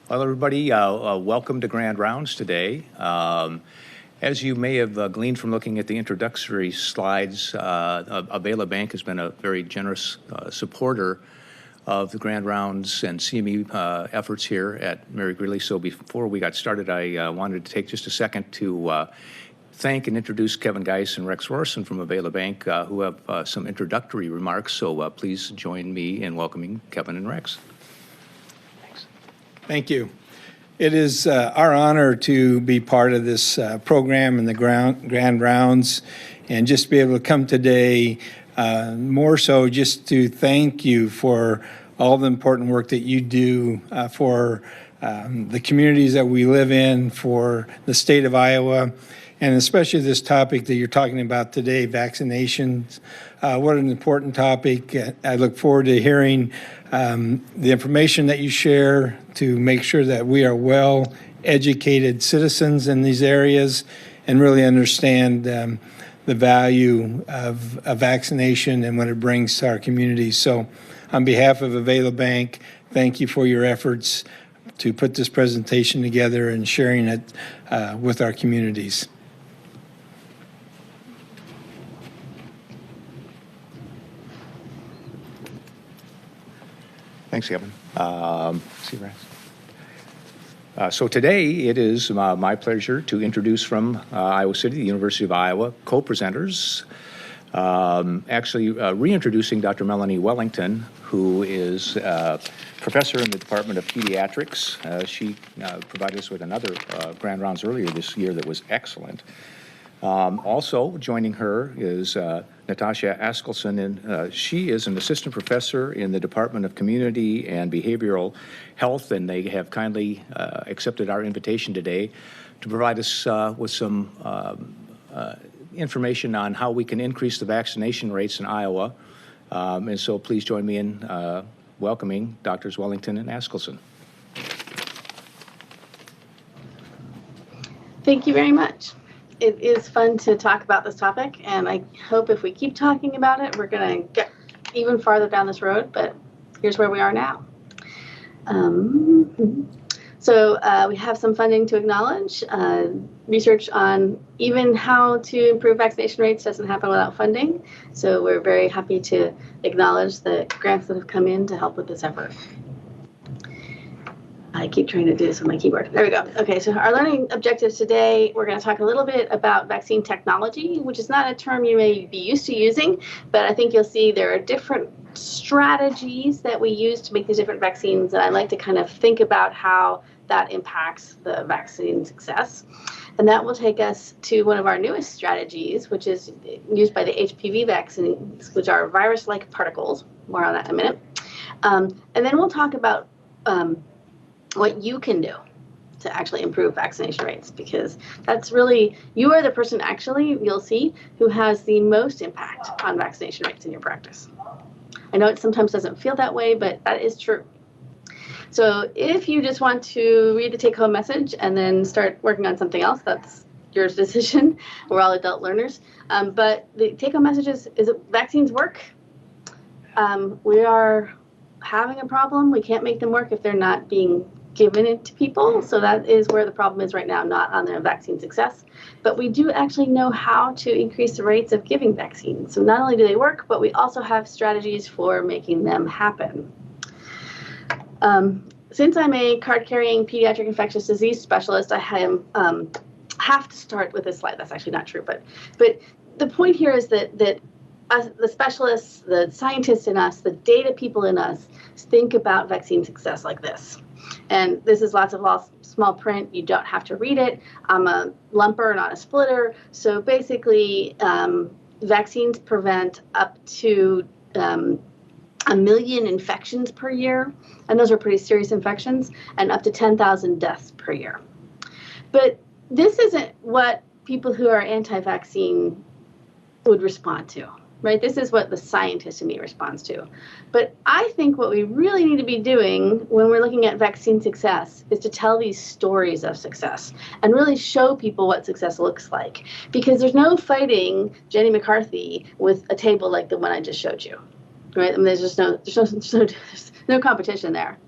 Well, everybody, welcome to Grand Rounds today. As you may have gleaned from looking at the introductory slides, Avela Bank has been a very generous supporter of the Grand Rounds and CME efforts here at Mary Greeley. So before we got started, I wanted to take just a second to thank and introduce Kevin Geis and Rex Rorson from Avela Bank, who have some introductory remarks. So please join me in welcoming Kevin and Rex. Thanks. Thank you. It is our honor to be part of this program and the Grand Rounds, and just be able to come today, more so just to thank you for all the important work that you do for the communities that we live in, for the state of Iowa, and especially this topic that you're talking about today, vaccinations. What an important topic. I look forward to hearing the information that you share to make sure that we are well-educated citizens in these areas and really understand the value of a vaccination and what it brings to our communities. So on behalf of Avela Bank, thank you for your efforts to put this presentation together and sharing it with our communities. Thanks, Kevin. So today it is my pleasure to introduce from Iowa City, the University of Iowa, co-presenters. Actually reintroducing Dr. Melanie Wellington, who is professor in the Department of Pediatrics. She provided us with another Grand Rounds earlier this year that was excellent. Also joining her is Natoshia Askelson, and she is an assistant professor in the Department of Community and Behavioral Health, and they have kindly accepted our invitation today to provide us with some information on how we can increase the vaccination rates in Iowa. And so please join me in welcoming Drs. Wellington and Askelson. Thank you very much. It is fun to talk about this topic, and I hope if we keep talking about it, we're going to get even farther down this road, but here's where we are now. So we have some funding to acknowledge. Research on even how to improve vaccination rates doesn't happen without funding, so we're very happy to acknowledge the grants that have come in to help with this effort. I keep trying to do this with my keyboard. There we go. Okay, so our learning objectives today, we're going to talk a little bit about vaccine technology, which is not a term you may be used to using, but I think you'll see there are different strategies that we use to make these different vaccines, and I like to kind of think about how that impacts the vaccine success. And that will take us to one of our newest strategies, which is used by the Hpv vaccines, which are virus-like particles. More on that in a minute. And then we'll talk about what you can do to actually improve vaccination rates, because that's really, you are the person actually, you'll see, who has the most impact on vaccination rates in your practice. I know it sometimes doesn't feel that way, but that is true. So if you just want to read the take-home message and then start working on something else, that's your decision. We're all adult learners. But the take-home message is that vaccines work. We are having a problem. We can't make them work if they're not being given it to people. So that is where the problem is right now, not on the vaccine success. But we do actually know how to increase the rates of giving vaccines. So not only do they work, but we also have strategies for making them happen. Since I'm a card-carrying pediatric infectious disease specialist, I have to start with this slide. That's actually not true, but the point here is that us, the specialists, the scientists in us, the data people in us, think about vaccine success like this. And this is lots of small print. You don't have to read it. I'm a lumper, not a splitter. So basically, vaccines prevent up to 1 million infections per year, and those are pretty serious infections, and up to 10,000 deaths per year. But this isn't what people who are anti-vaccine would respond to, right? This is what the scientist in me responds to. But I think what we really need to be doing when we're looking at vaccine success is to tell these stories of success and really show people what success looks like. Because there's no fighting Jenny McCarthy with a table like the one I just showed you, right? I mean, there's no competition there.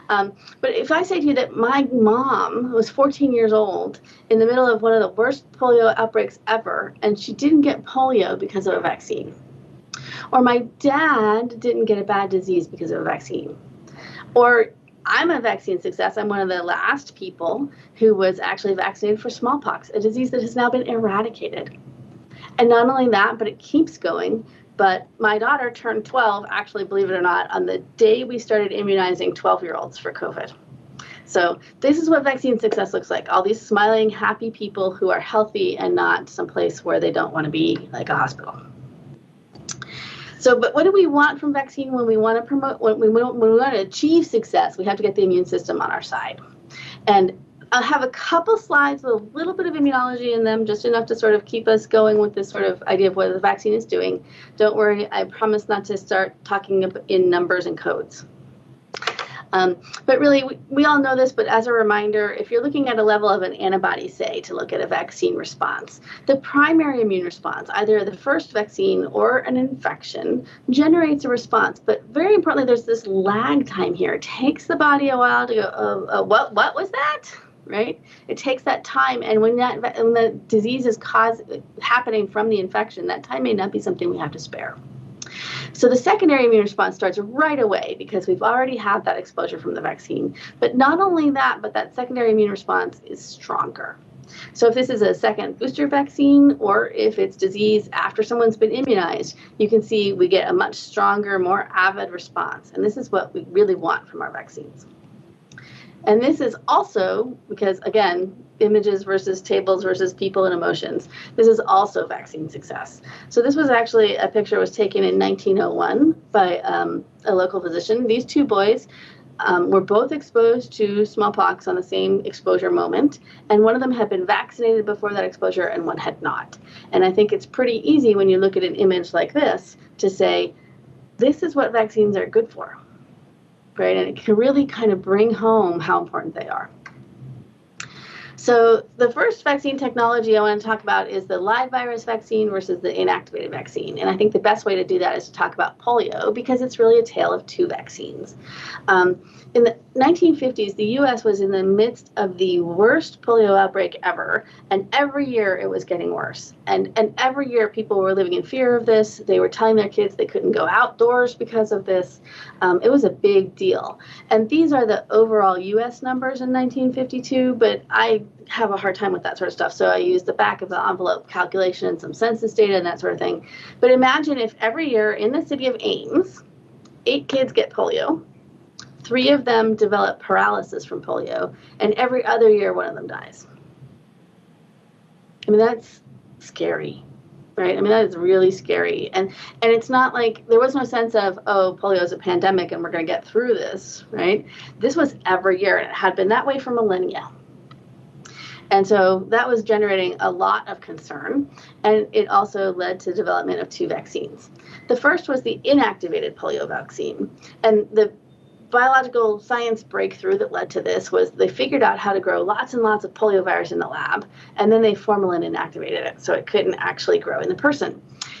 But if I say to you that my mom was 14 years old in the middle of one of the worst polio outbreaks ever, and she didn't get polio because of a vaccine, or my dad didn't get a bad disease because of a vaccine, or I'm a vaccine success. I'm one of the last people who was actually vaccinated for smallpox, a disease that has now been eradicated. And not only that, but it keeps going. But my daughter turned 12, actually, believe it or not, on the day we started immunizing 12-year-olds for COVID. So this is what vaccine success looks like. All these smiling, happy people who are healthy and not someplace where they don't want to be, like a hospital. So, but what do we want from vaccine when we want to promote, when we want to achieve success? We have to get the immune system on our side. And I'll have a couple slides with a little bit of immunology in them, just enough to sort of keep us going with this sort of idea of what the vaccine is doing. Don't worry, I promise not to start talking in numbers and codes. But really, we all know this, but as a reminder, if you're looking at a level of an antibody, say, to look at a vaccine response, the primary immune response, either the first vaccine or an infection, generates a response. But very importantly, there's this lag time here. It takes the body a while to go, what was that? Right? It takes that time, and when the disease is happening from the infection, that time may not be something we have to spare. So the secondary immune response starts right away because we've already had that exposure from the vaccine. But not only that, but that secondary immune response is stronger. So if this is a second booster vaccine, or if it's disease after someone's been immunized, you can see we get a much stronger, more avid response. And this is what we really want from our vaccines. And this is also, because again, images versus tables versus people and emotions, this is also vaccine success. So this was actually a picture that was taken in 1901 by a local physician. These two boys were both exposed to smallpox on the same exposure moment, and one of them had been vaccinated before that exposure and one had not. And I think it's pretty easy when you look at an image like this to say, this is what vaccines are good for. Right? And it can really kind of bring home how important they are. So the first vaccine technology I want to talk about is the live virus vaccine versus the inactivated vaccine. And I think the best way to do that is to talk about polio, because it's really a tale of two vaccines. In the 1950s, the U.S. was in the midst of the worst polio outbreak ever, and every year it was getting worse. And every year people were living in fear of this. They were telling their kids they couldn't go outdoors because of this. It was a big deal. And these are the overall U.S. numbers in 1952, but I have a hard time with that sort of stuff, so I use the back of the envelope calculation and some census data and that sort of thing. But imagine if every year in the city of Ames, 8 kids get polio, 3 of them develop paralysis from polio, and every other year one of them dies. I mean, that's scary, right? I mean, that is really scary. And it's not like there was no sense of, oh, polio is a pandemic and we're going to get through this, right? This was every year, and it had been that way for millennia. And so that was generating a lot of concern, and it also led to development of 2 vaccines. The first was the inactivated polio vaccine, and the biological science breakthrough that led to this was they figured out how to grow lots and lots of poliovirus in the lab, and then they formalin inactivated it so it couldn't actually grow in the person.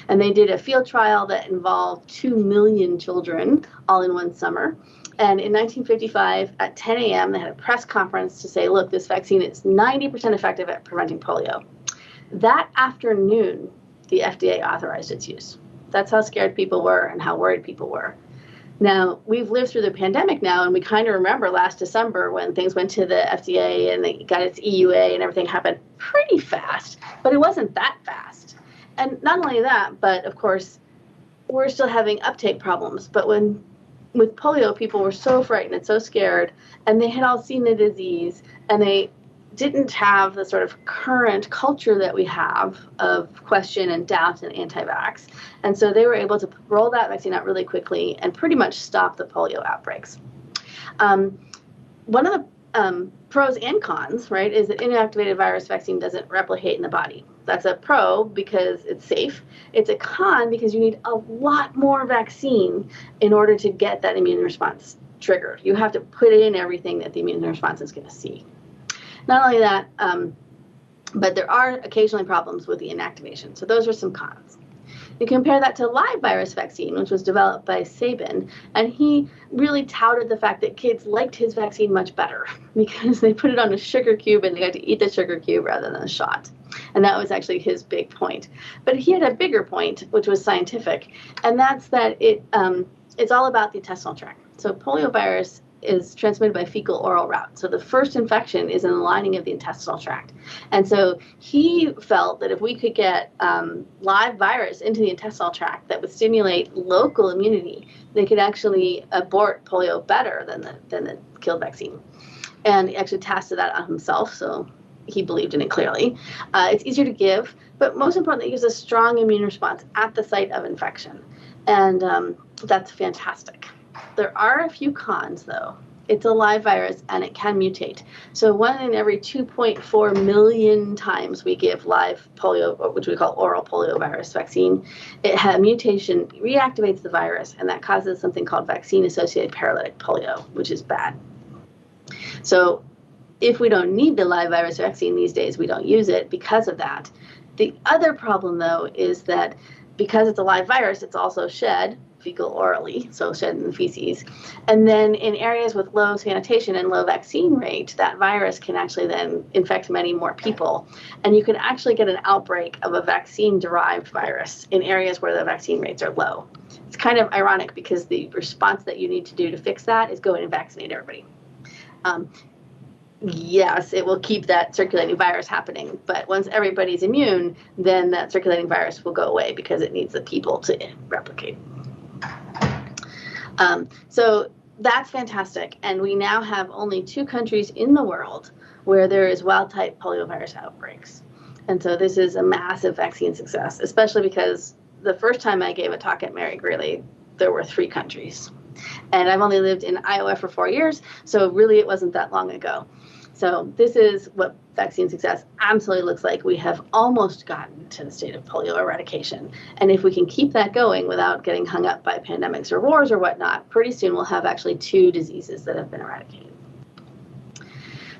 And they did a field trial that involved 2 million children all in one summer. And in 1955, at 10 a.m., they had a press conference to say, look, this vaccine is 90% effective at preventing polio. That afternoon, the FDA authorized its use. That's how scared people were and how worried people were. Now, we've lived through the pandemic now, and we kind of remember last December when things went to the FDA and they got its EUA and everything happened pretty fast, but it wasn't that fast. And not only that, but of course, we're still having uptake problems. But with polio, people were so frightened and so scared, and they had all seen the disease, and they didn't have the sort of current culture that we have of question and doubt and anti-vax. And so they were able to roll that vaccine out really quickly and pretty much stop the polio outbreaks. One of the pros and cons, right, is that inactivated virus vaccine doesn't replicate in the body. That's a pro because it's safe. It's a con because you need a lot more vaccine in order to get that immune response triggered. You have to put in everything that the immune response is going to see. Not only that, but there are occasionally problems with the inactivation. So those are some cons. You compare that to live virus vaccine, which was developed by Sabin, and he really touted the fact that kids liked his vaccine much better because they put it on a sugar cube and they got to eat the sugar cube rather than a shot. And that was actually his big point. But he had a bigger point, which was scientific, and that's that it's all about the intestinal tract. So poliovirus is transmitted by fecal-oral route. So the first infection is in the lining of the intestinal tract. And so he felt that if we could get live virus into the intestinal tract that would stimulate local immunity, they could actually abort polio better than the killed vaccine. And he actually tested that on himself, so he believed in it clearly. It's easier to give, but most importantly, it gives a strong immune response at the site of infection. And that's fantastic. There are a few cons, though. It's a live virus, and it can mutate. So 1 in every 2.4 million times we give live polio, which we call oral poliovirus vaccine, mutation reactivates the virus, and that causes something called vaccine-associated paralytic polio, which is bad. So if we don't need the live virus vaccine these days, we don't use it because of that. The other problem, though, is that because it's a live virus, it's also shed fecal orally, so shed in the feces. And then in areas with low sanitation and low vaccine rate, that virus can actually then infect many more people. And you can actually get an outbreak of a vaccine-derived virus in areas where the vaccine rates are low. It's kind of ironic because the response that you need to do to fix that is go in and vaccinate everybody. Yes, it will keep that circulating virus happening, but once everybody's immune, then that circulating virus will go away because it needs the people to replicate. So that's fantastic, and we now have only 2 countries in the world where there is wild-type poliovirus outbreaks. And so this is a massive vaccine success, especially because the first time I gave a talk at Mary Greeley, there were 3 countries. And I've only lived in Iowa for 4 years, so really it wasn't that long ago. So this is what vaccine success absolutely looks like. We have almost gotten to the state of polio eradication. And if we can keep that going without getting hung up by pandemics or wars or whatnot, pretty soon we'll have actually 2 diseases that have been eradicated.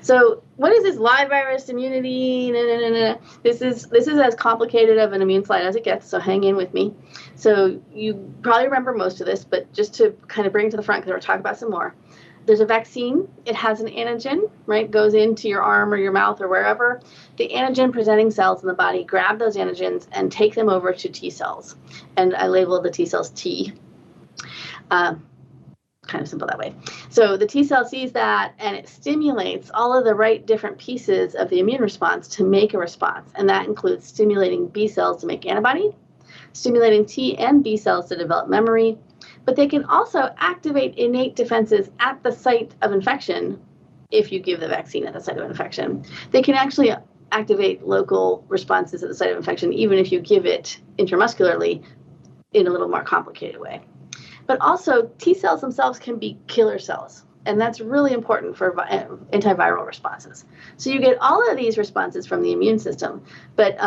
So what is this live virus immunity? This is as complicated of an immune slide as it gets, so hang in with me. So you probably remember most of this, but just to kind of bring it to the front because we're talking about some more. There's a vaccine. It has an antigen, right? Goes into your arm or your mouth or wherever. The antigen-presenting cells in the body grab those antigens and take them over to T cells. And I labeled the T cells T. Kind of simple that way. So the T cell sees that, and it stimulates all of the right different pieces of the immune response to make a response. And that includes stimulating B cells to make antibody, stimulating T and B cells to develop memory, but they can also activate innate defenses at the site of infection if you give the vaccine at the site of infection. They can actually activate local responses at the site of infection even if you give it intramuscularly in a little more complicated way. But also, T cells themselves can be killer cells, and that's really important for antiviral responses. So you get all of these responses from the immune system, but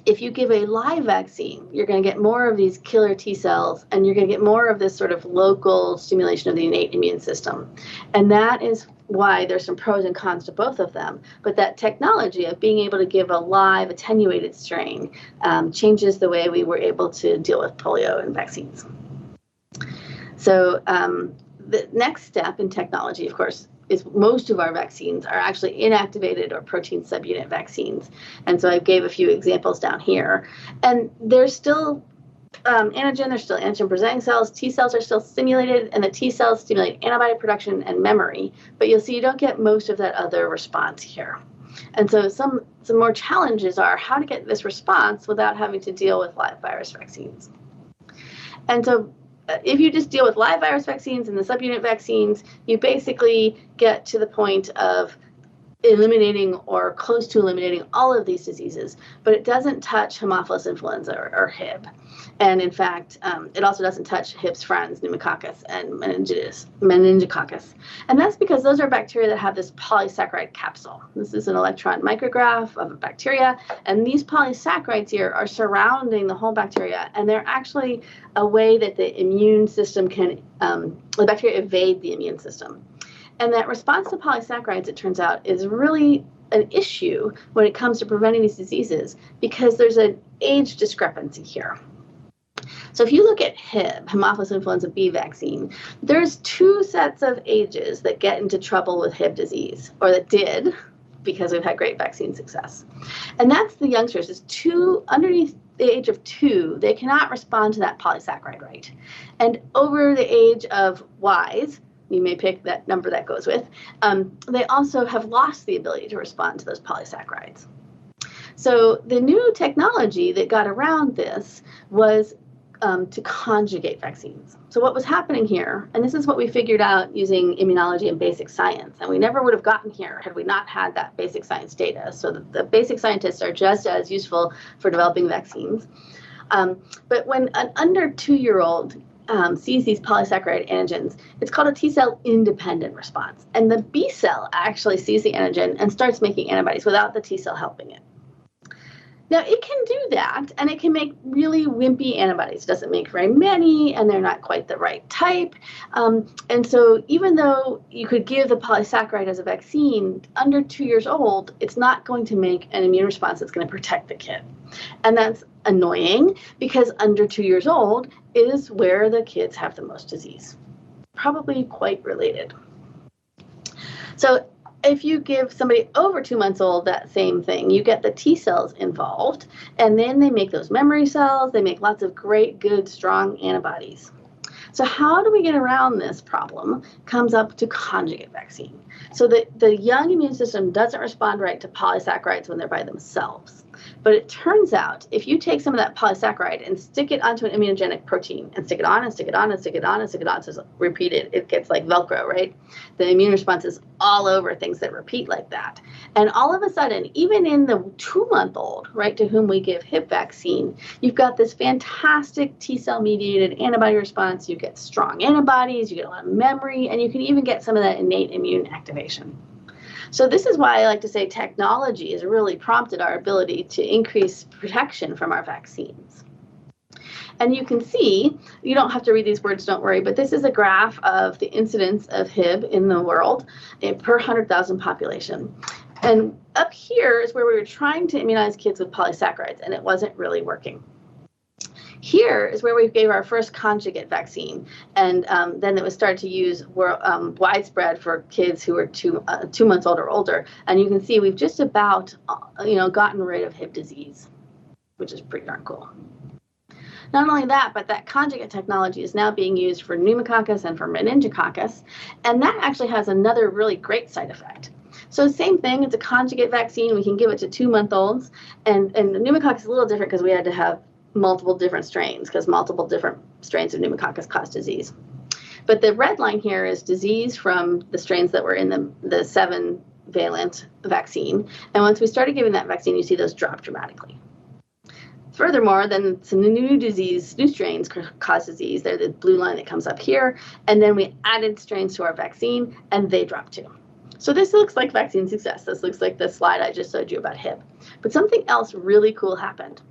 if you give a live vaccine, you're going to get more of these killer T cells, and you're going to get more of this sort of local stimulation of the innate immune system. And that is why there's some pros and cons to both of them. But that technology of being able to give a live attenuated strain changes the way we were able to deal with polio and vaccines. So the next step in technology, of course, is most of our vaccines are actually inactivated or protein subunit vaccines. And so I gave a few examples down here. And there's still antigen, there's still antigen-presenting cells, T cells are still stimulated, and the T cells stimulate antibody production and memory. But you'll see you don't get most of that other response here. And so some more challenges are how to get this response without having to deal with live virus vaccines. And so if you just deal with live virus vaccines and the subunit vaccines, you basically get to the point of eliminating or close to eliminating all of these diseases, but it doesn't touch Haemophilus influenza or Hib. And in fact, it also doesn't touch Hib's friends, pneumococcus and meningococcus. And that's because those are bacteria that have this polysaccharide capsule. This is an electron micrograph of a bacteria, and these polysaccharides here are surrounding the whole bacteria, and they're actually a way that the immune system can, the bacteria evade the immune system. And that response to polysaccharides, it turns out, is really an issue when it comes to preventing these diseases because there's an age discrepancy here. So if you look at Hib, Haemophilus influenza B vaccine, there's 2 sets of ages that get into trouble with Hib disease, or that did, because we've had great vaccine success. And that's the youngsters. It's 2, underneath the age of 2, they cannot respond to that polysaccharide rate. And over the age of Ys, you may pick that number that goes with, they also have lost the ability to respond to those polysaccharides. So the new technology that got around this was to conjugate vaccines. So what was happening here, and this is what we figured out using immunology and basic science, and we never would have gotten here had we not had that basic science data. So the basic scientists are just as useful for developing vaccines. But when an under 2-year-old sees these polysaccharide antigens, it's called a T-cell independent response. And the B cell actually sees the antigen and starts making antibodies without the T-cell helping it. Now, it can do that, and it can make really wimpy antibodies. It doesn't make very many, and they're not quite the right type. And so even though you could give the polysaccharide as a vaccine, under 2 years old, it's not going to make an immune response that's going to protect the kid. And that's annoying because under 2 years old is where the kids have the most disease. Probably quite related. So if you give somebody over 2 months old that same thing, you get the T cells involved, and then they make those memory cells. They make lots of great, good, strong antibodies. So how do we get around this problem? Comes up to conjugate vaccine. So the young immune system doesn't respond right to polysaccharides when they're by themselves. But it turns out if you take some of that polysaccharide and stick it onto an immunogenic protein and stick it on and stick it on and stick it on and stick it on, so it's repeated, it gets like Velcro, right? The immune response is all over things that repeat like that. And all of a sudden, even in the 2-month-old, right, to whom we give Hib vaccine, you've got this fantastic T-cell mediated antibody response. You get strong antibodies, you get a lot of memory, and you can even get some of that innate immune activation. So this is why I like to say technology has really prompted our ability to increase protection from our vaccines. And you can see, you don't have to read these words, don't worry, but this is a graph of the incidence of Hib in the world per 100,000 population. And up here is where we were trying to immunize kids with polysaccharides, and it wasn't really working. Here is where we gave our first conjugate vaccine, and then it was started to use widespread for kids who were 2 months old or older. And you can see we've just about, gotten rid of Hib disease, which is pretty darn cool. Not only that, but that conjugate technology is now being used for pneumococcus and for meningococcus, and that actually has another really great side effect. So same thing, it's a conjugate vaccine. We can give it to 2-month-olds, and the pneumococcus is a little different because we had to have multiple different strains because multiple different strains of pneumococcus cause disease. But the red line here is disease from the strains that were in the 7-valent vaccine. And once we started giving that vaccine, you see those drop dramatically. Furthermore, then some new strains cause disease. They're the blue line that comes up here. And then we added strains to our vaccine, and they dropped too. So this looks like vaccine success. This looks like the slide I just showed you about Hib. But something else really cool happened.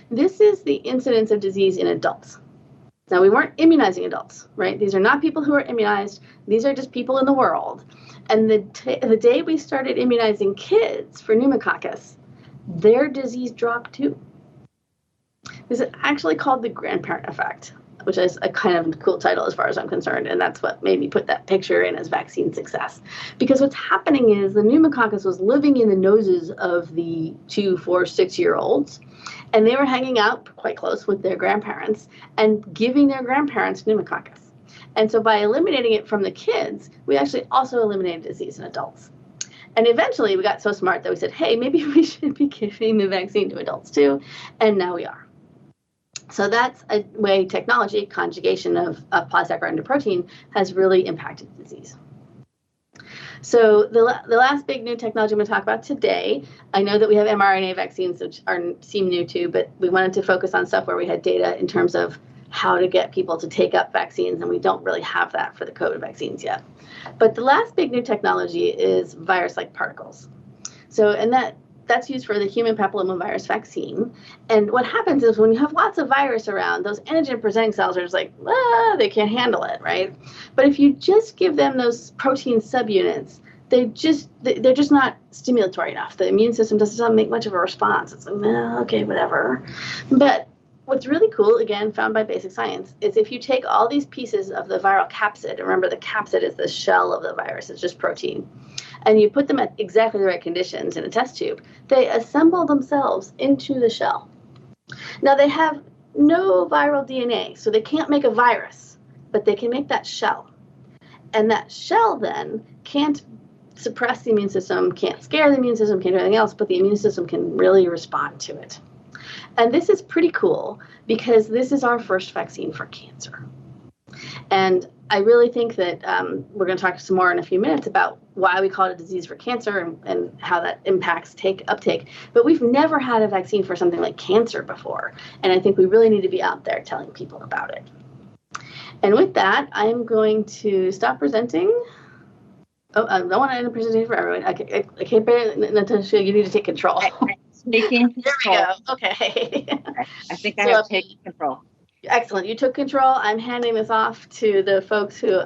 This is the incidence of disease in adults. Now, we weren't immunizing adults, right? These are not people who are immunized. These are just people in the world. And the day we started immunizing kids for pneumococcus, their disease dropped too. This is actually called the grandparent effect, which is a kind of cool title as far as I'm concerned. And that's what made me put that picture in as vaccine success. Because what's happening is the pneumococcus was living in the noses of the 2, 4, 6-year-olds. And they were hanging out quite close with their grandparents and giving their grandparents pneumococcus. And so by eliminating it from the kids, we actually also eliminated disease in adults. And eventually we got so smart that we said, hey, maybe we should be giving the vaccine to adults too. And now we are. So that's a way technology, conjugation of polysaccharide into protein, has really impacted the disease. So the last big new technology I'm going to talk about today, I know that we have mRNA vaccines, which seem new too, but we wanted to focus on stuff where we had data in terms of how to get people to take up vaccines, and we don't really have that for the COVID vaccines yet. But the last big new technology is virus-like particles. So, and that that's used for the human papillomavirus vaccine. And what happens is when you have lots of virus around, those antigen-presenting cells are just like, they can't handle it, right? But if you just give them those protein subunits, they're just not stimulatory enough. The immune system doesn't make much of a response. It's like, okay, whatever. But what's really cool, again, found by basic science, is if you take all these pieces of the viral capsid, remember the capsid is the shell of the virus, it's just protein, and you put them at exactly the right conditions in a test tube, they assemble themselves into the shell. Now, they have no viral DNA, so they can't make a virus, but they can make that shell. And that shell then can't suppress the immune system, can't scare the immune system, can't do anything else, but the immune system can really respond to it. And this is pretty cool because this is our first vaccine for cancer. And I really think that we're going to talk some more in a few minutes about why we call it a disease for cancer and how that impacts uptake. But we've never had a vaccine for something like cancer before. And I think we really need to be out there telling people about it. And with that, I'm going to stop presenting. Oh, I don't want to end the presentation for everyone. Okay, Natoshia, you need to take control. Taking control. There we go. Okay. I think I have taken control. Excellent. You took control. I'm handing this off to the folks who, to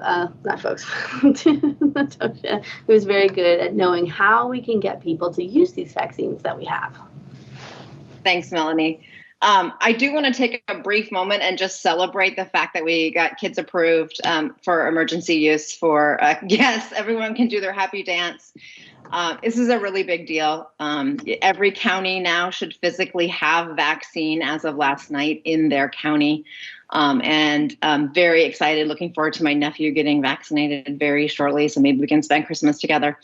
Natoshia, who's very good at knowing how we can get people to use these vaccines that we have. Thanks, Melanie. I do want to take a brief moment and just celebrate the fact that we got kids approved for emergency use for, yes, everyone can do their happy dance. This is a really big deal. Every county now should physically have vaccine as of last night in their county. And I'm very excited, looking forward to my nephew getting vaccinated very shortly, so maybe we can spend Christmas together.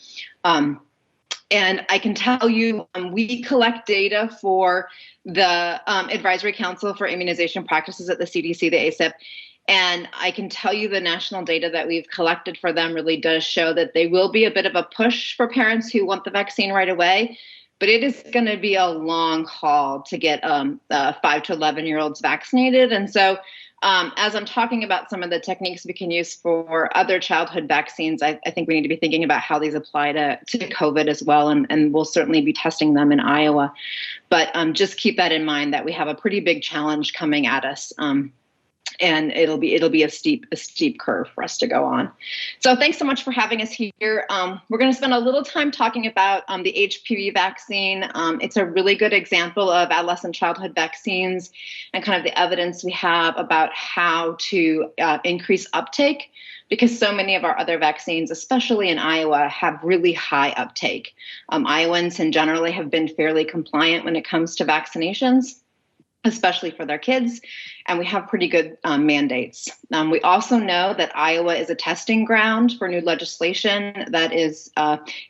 And I can tell you, we collect data for the Advisory Council for Immunization Practices at the CDC, the ACIP. And I can tell you the national data that we've collected for them really does show that they will be a bit of a push for parents who want the vaccine right away. But it is going to be a long haul to get 5 to 11-year-olds vaccinated. And so as I'm talking about some of the techniques we can use for other childhood vaccines, I think we need to be thinking about how these apply to COVID as well. And we'll certainly be testing them in Iowa. But just keep that in mind that we have a pretty big challenge coming at us. And it'll be a steep curve for us to go on. So thanks so much for having us here. We're going to spend a little time talking about the HPV vaccine. It's a really good example of adolescent childhood vaccines and kind of the evidence we have about how to increase uptake, because so many of our other vaccines, especially in Iowa, have really high uptake. Iowans in generally have been fairly compliant when it comes to vaccinations, especially for their kids, and we have pretty good mandates. We also know that Iowa is a testing ground for new legislation that is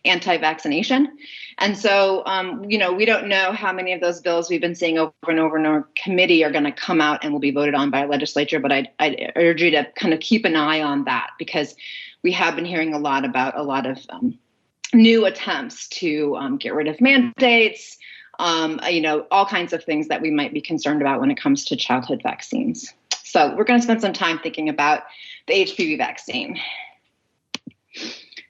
anti-vaccination. And so, we don't know how many of those bills we've been seeing over and over in our committee are going to come out and will be voted on by a legislature, but I'd urge you to kind of keep an eye on that, because we have been hearing a lot about a lot of new attempts to get rid of mandates, all kinds of things that we might be concerned about when it comes to childhood vaccines. So we're going to spend some time thinking about the HPV vaccine.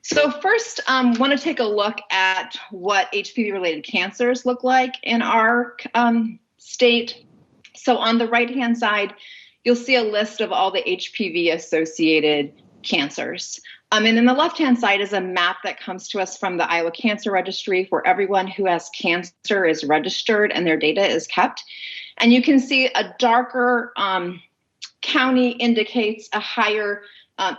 So first, want to take a look at what HPV-related cancers look like in our state. So on the right-hand side, you'll see a list of all the HPV-associated cancers. And in the left-hand side is a map that comes to us from the Iowa Cancer Registry, where everyone who has cancer is registered and their data is kept. And you can see a darker county indicates a higher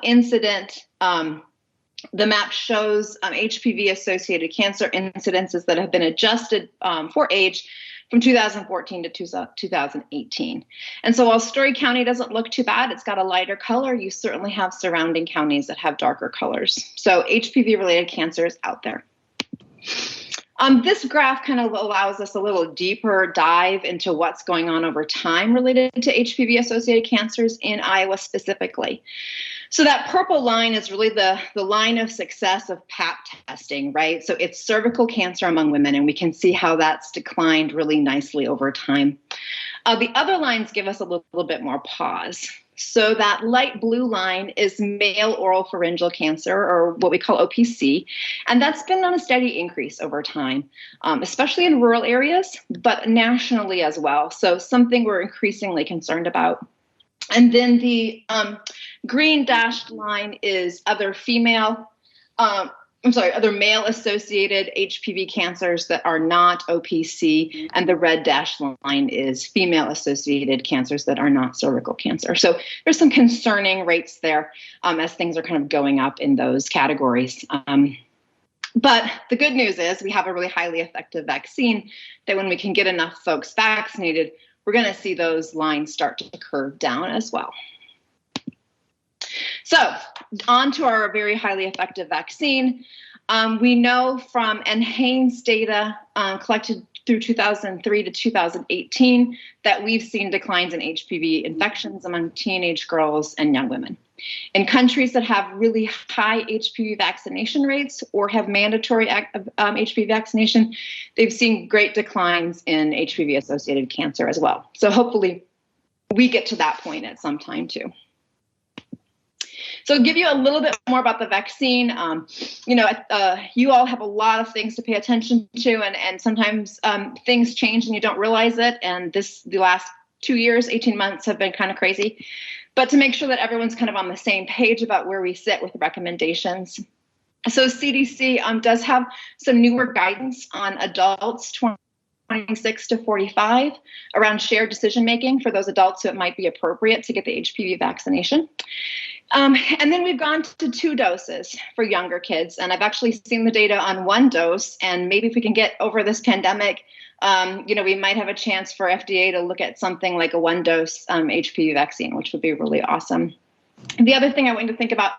incident. The map shows HPV-associated cancer incidences that have been adjusted for age from 2014 to 2018. And so while Story County doesn't look too bad, it's got a lighter color, you certainly have surrounding counties that have darker colors. So HPV-related cancer is out there. This graph kind of allows us a little deeper dive into what's going on over time related to HPV-associated cancers in Iowa specifically. So that purple line is really the line of success of Pap testing, right? So it's cervical cancer among women, and we can see how that's declined really nicely over time. The other lines give us a little bit more pause. So that light blue line is male oral pharyngeal cancer, or what we call OPC. And that's been on a steady increase over time, especially in rural areas, but nationally as well. So something we're increasingly concerned about. And then the green dashed line is other other male-associated HPV cancers that are not OPC, and the red dashed line is female-associated cancers that are not cervical cancer. So there's some concerning rates there as things are kind of going up in those categories. But the good news is we have a really highly effective vaccine that when we can get enough folks vaccinated, we're going to see those lines start to curve down as well. So on to our very highly effective vaccine. We know from NHANES data collected through 2003 to 2018 that we've seen declines in HPV infections among teenage girls and young women. In countries that have really high HPV vaccination rates or have mandatory HPV vaccination, they've seen great declines in HPV-associated cancer as well. So hopefully we get to that point at some time too. So I'll give you a little bit more about the vaccine. You all have a lot of things to pay attention to, and sometimes things change and you don't realize it. And the last 2 years, 18 months have been kind of crazy. But to make sure that everyone's kind of on the same page about where we sit with recommendations. So CDC does have some newer guidance on adults 26 to 45 around shared decision making for those adults who it might be appropriate to get the HPV vaccination. And then we've gone to 2 doses for younger kids. And I've actually seen the data on 1 dose. And maybe if we can get over this pandemic, we might have a chance for FDA to look at something like a 1-dose HPV vaccine, which would be really awesome. And the other thing I want you to think about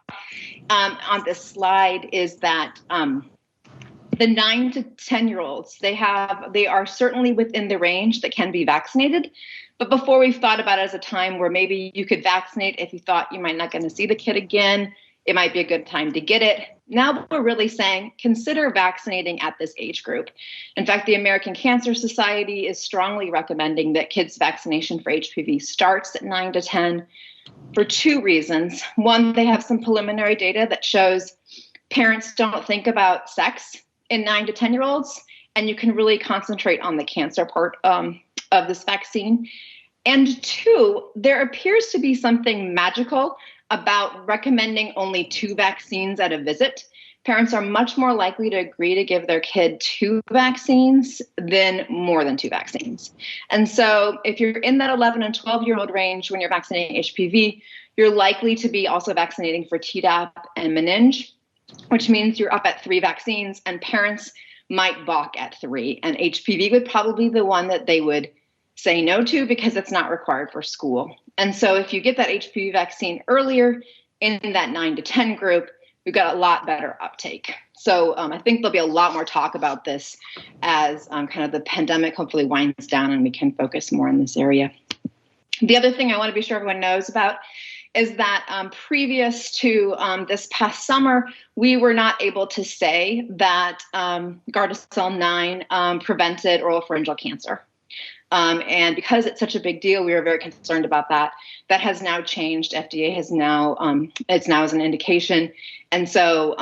on this slide is that the 9 to 10-year-olds, they are certainly within the range that can be vaccinated. But before we've thought about it as a time where maybe you could vaccinate if you thought you might not going to see the kid again, it might be a good time to get it. Now we're really saying consider vaccinating at this age group. In fact, the American Cancer Society is strongly recommending that kids' vaccination for HPV starts at 9 to 10 for 2 reasons. One, they have some preliminary data that shows parents don't think about sex in 9 to 10-year-olds, and you can really concentrate on the cancer part of this vaccine. And 2, there appears to be something magical about recommending only 2 vaccines at a visit. Parents are much more likely to agree to give their kid 2 vaccines than more than 2 vaccines. And so if you're in that 11 and 12-year-old range when you're vaccinating HPV, you're likely to be also vaccinating for Tdap and meninge, which means you're up at 3 vaccines, and parents might balk at 3. And HPV would probably be the one that they would say no to because it's not required for school. And so if you get that HPV vaccine earlier in that 9 to 10 group, we've got a lot better uptake. So I think there'll be a lot more talk about this as kind of the pandemic hopefully winds down and we can focus more in this area. The other thing I want to be sure everyone knows about is that previous to this past summer, we were not able to say that Gardasil 9 prevented oropharyngeal cancer. And because it's such a big deal, we were very concerned about that. That has now changed. FDA has now, it's now as an indication. And so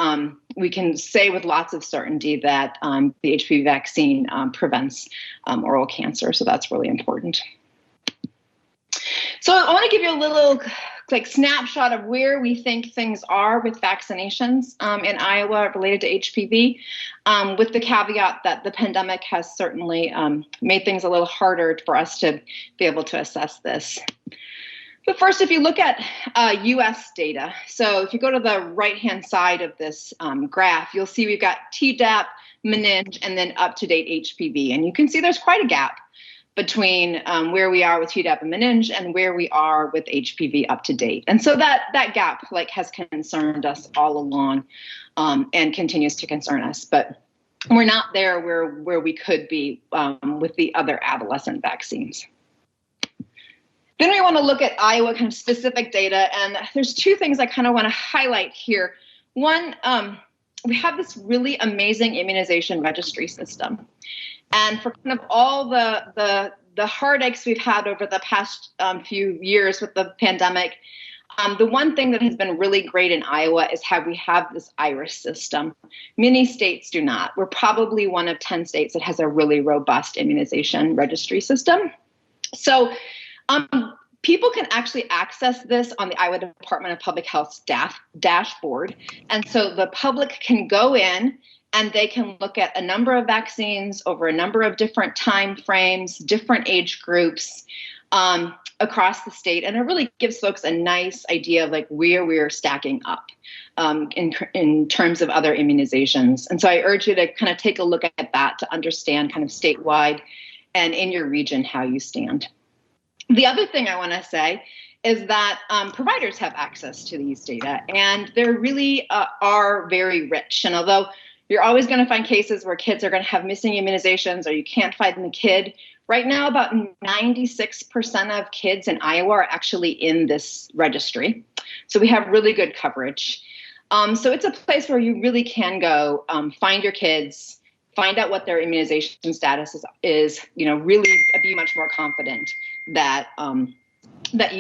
we can say with lots of certainty that the HPV vaccine prevents oral cancer. So that's really important. So I want to give you a little snapshot of where we think things are with vaccinations in Iowa related to HPV, with the caveat that the pandemic has certainly made things a little harder for us to be able to assess this. But first, if you look at U.S. data, so if you go to the right-hand side of this graph, you'll see we've got Tdap, meninge, and then up-to-date HPV. And you can see there's quite a gap between where we are with Tdap and meninge and where we are with HPV up to date. And so that gap has concerned us all along and continues to concern us. But we're not there where we could be with the other adolescent vaccines. Then we want to look at Iowa kind of specific data. And there's 2 things I kind of want to highlight here. One, we have this really amazing immunization registry system. And for kind of all the the heartaches we've had over the past few years with the pandemic, the one thing that has been really great in Iowa is how we have this IRIS system. Many states do not. We're probably one of 10 states that has a really robust immunization registry system. So people can actually access this on the Iowa Department of Public Health's dashboard. And so the public can go in and they can look at a number of vaccines over a number of different time frames, different age groups, across the state, and it really gives folks a nice idea of like where we're stacking up in terms of other immunizations. And so I urge you to kind of take a look at that to understand kind of statewide and in your region how you stand. The other thing I want to say is that providers have access to these data, and they really are very rich. And although you're always going to find cases where kids are going to have missing immunizations or you can't find the kid, right now, about 96% of kids in Iowa are actually in this registry. So we have really good coverage. So it's a place where you really can go find your kids, find out what their immunization status is, really be much more confident that that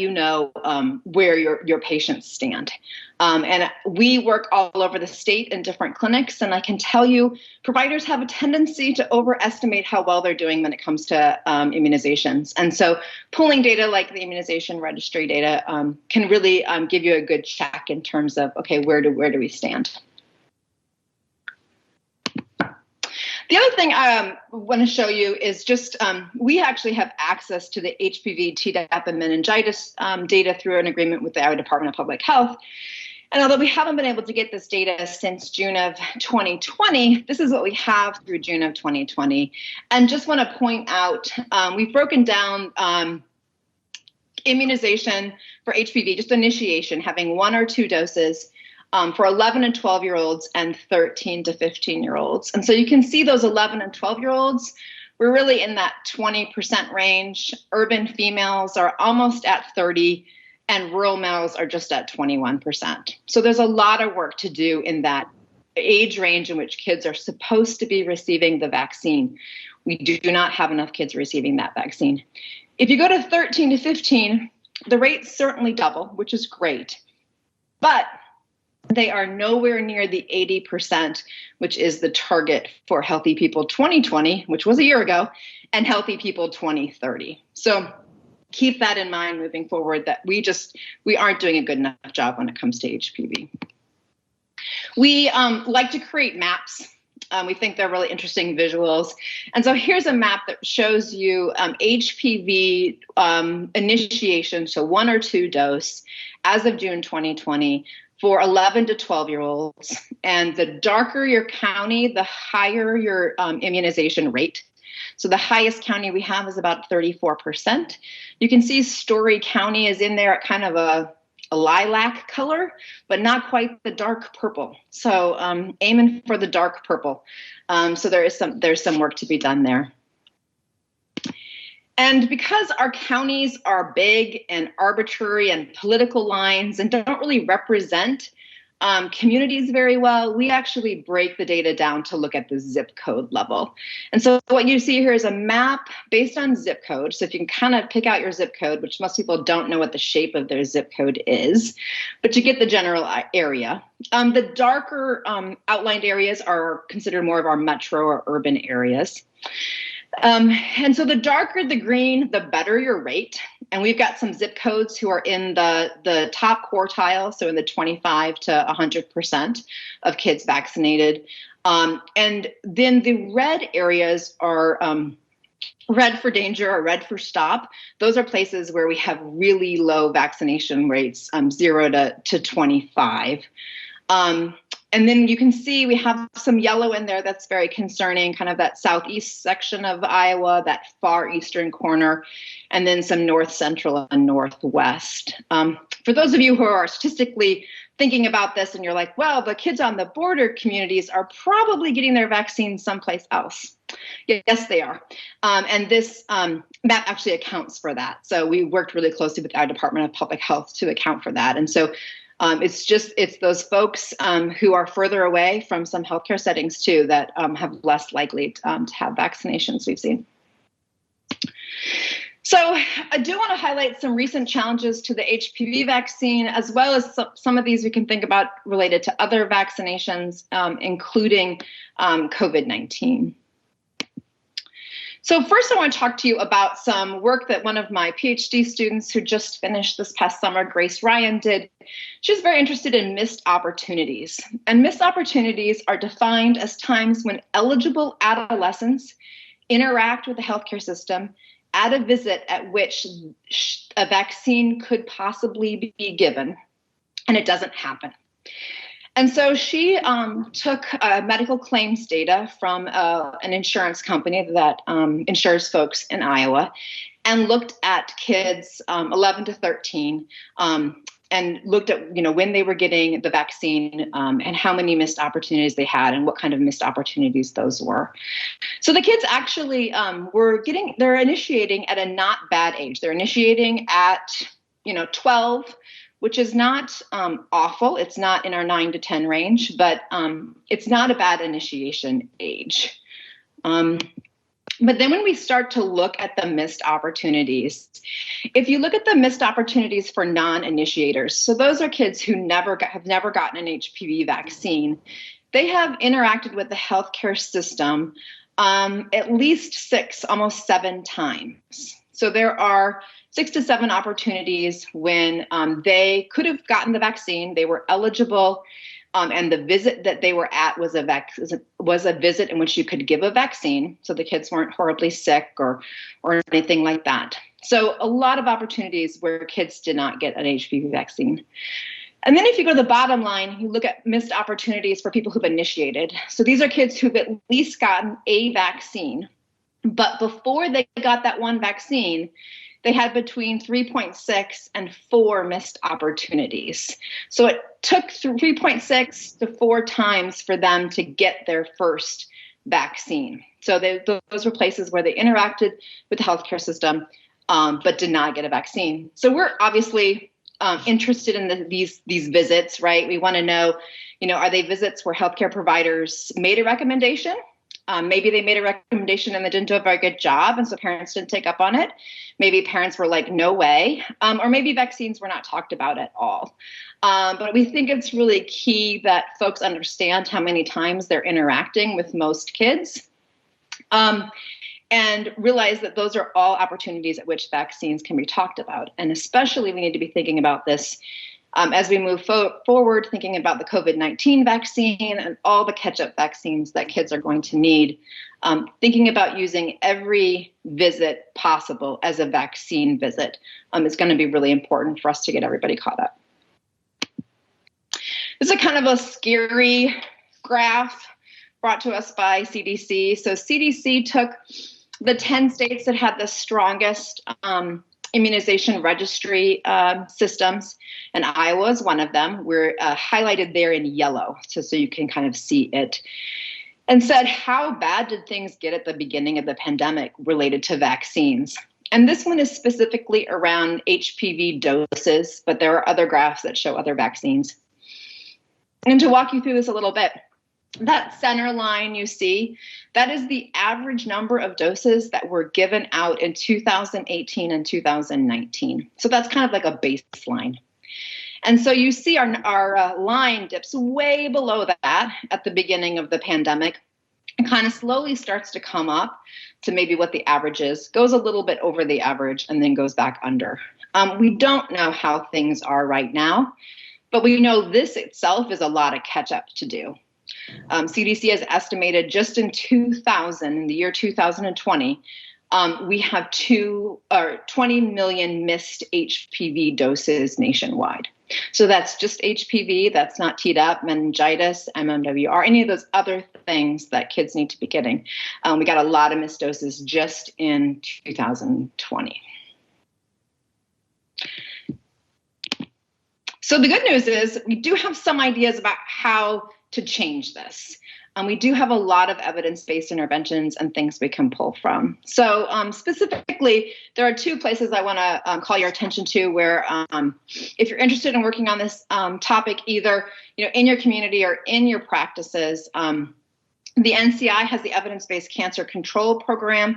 where your patients stand. And we work all over the state in different clinics, and I can tell you providers have a tendency to overestimate how well they're doing when it comes to immunizations. And so pulling data like the immunization registry data can really give you a good check in terms of, okay, where do we stand? The other thing I want to show you is just we actually have access to the HPV, Tdap, and meningitis data through an agreement with the Iowa Department of Public Health. And although we haven't been able to get this data since June of 2020, this is what we have through June of 2020. And just want to point out, we've broken down immunization for HPV, just initiation, having 1 or 2 doses, for 11 and 12-year-olds and 13 to 15-year-olds. And so you can see those 11 and 12-year-olds, we're really in that 20% range. Urban females are almost at 30, and rural males are just at 21%. So there's a lot of work to do in that age range in which kids are supposed to be receiving the vaccine. We do not have enough kids receiving that vaccine. If you go to 13 to 15, the rates certainly double, which is great. But they are nowhere near the 80%, which is the target for Healthy People 2020, which was a year ago, and Healthy People 2030. So keep that in mind moving forward, that we aren't doing a good enough job when it comes to HPV. We like to create maps. We think they're really interesting visuals. And so here's a map that shows you HPV initiation, so 1 or 2 dose, as of June 2020, for 11 to 12-year-olds. And the darker your county, the higher your immunization rate. So the highest county we have is about 34%. You can see Story County is in there at kind of a lilac color, but not quite the dark purple. So aiming for the dark purple. So there's some work to be done there. And because our counties are big and arbitrary and political lines and don't really represent communities very well, we actually break the data down to look at the zip code level. And so what you see here is a map based on zip code. So if you can kind of pick out your zip code, which most people don't know what the shape of their zip code is, but you get the general area. The darker outlined areas are considered more of our metro or urban areas. And so the darker the green, the better your rate. And we've got some zip codes who are in the top quartile, so in the 25 to 100% of kids vaccinated. And then the red areas are red for danger or red for stop. Those are places where we have really low vaccination rates, 0 to 25. And then you can see we have some yellow in there that's very concerning, kind of that southeast section of Iowa, that far eastern corner, and then some north central and northwest. For those of you who are statistically thinking about this and you're like, well, the kids on the border communities are probably getting their vaccine someplace else. Yes, they are. And this map actually accounts for that. So we worked really closely with our Department of Public Health to account for that. And so it's those folks who are further away from some healthcare settings too that have less likely to have vaccinations we've seen. So I do want to highlight some recent challenges to the HPV vaccine, as well as some of these we can think about related to other vaccinations, including COVID-19. So first I want to talk to you about some work that one of my PhD students who just finished this past summer, Grace Ryan, did. She was very interested in missed opportunities. And missed opportunities are defined as times when eligible adolescents interact with the healthcare system at a visit at which a vaccine could possibly be given, and it doesn't happen. And so she took medical claims data from an insurance company that insures folks in Iowa and looked at kids 11 to 13 and looked at when they were getting the vaccine and how many missed opportunities they had and what kind of missed opportunities those were. So the kids actually they're initiating at a not bad age. They're initiating at 12, which is not awful. It's not in our 9 to 10 range, but it's not a bad initiation age. But then when we start to look at the missed opportunities, if you look at the missed opportunities for non-initiators, so those are kids who have never gotten an HPV vaccine, they have interacted with the healthcare system at least 6, almost 7 times. So there are 6 to 7 opportunities when they could have gotten the vaccine, they were eligible, and the visit that they were at was a visit in which you could give a vaccine, so the kids weren't horribly sick or anything like that. So a lot of opportunities where kids did not get an HPV vaccine. And then if you go to the bottom line, you look at missed opportunities for people who've initiated. So these are kids who've at least gotten a vaccine, but before they got that one vaccine, they had between 3.6 and 4 missed opportunities. So it took 3.6 to 4 times for them to get their first vaccine. So those were places where they interacted with the healthcare system, but did not get a vaccine. So we're obviously interested in these visits, right? We want to know, are they visits where healthcare providers made a recommendation? Maybe they made a recommendation and they didn't do a very good job, and so parents didn't take up on it. Maybe parents were like, no way. Or maybe vaccines were not talked about at all. But we think it's really key that folks understand how many times they're interacting with most kids and realize that those are all opportunities at which vaccines can be talked about. And especially we need to be thinking about this as we move forward, thinking about the COVID-19 vaccine and all the catch-up vaccines that kids are going to need, thinking about using every visit possible as a vaccine visit is going to be really important for us to get everybody caught up. This is a kind of a scary graph brought to us by CDC. So CDC took the 10 states that had the strongest immunization registry systems, and Iowa is one of them. We're highlighted there in yellow, so you can kind of see it, and said, how bad did things get at the beginning of the pandemic related to vaccines? And this one is specifically around HPV doses, but there are other graphs that show other vaccines. And to walk you through this a little bit, that center line you see, that is the average number of doses that were given out in 2018 and 2019. So that's kind of like a baseline. And so you see our line dips way below that at the beginning of the pandemic and kind of slowly starts to come up to maybe what the average is, goes a little bit over the average, and then goes back under. We don't know how things are right now, but we know this itself is a lot of catch up to do. CDC has estimated just in the year 2020, we have 20 million missed HPV doses nationwide. So that's just HPV, that's not Tdap, meningitis, MMWR, any of those other things that kids need to be getting. We got a lot of missed doses just in 2020. So the good news is we do have some ideas about how to change this. We do have a lot of evidence-based interventions and things we can pull from. So specifically, there are 2 places I want to call your attention to where if you're interested in working on this topic, either in your community or in your practices, the NCI has the Evidence-Based Cancer Control Program,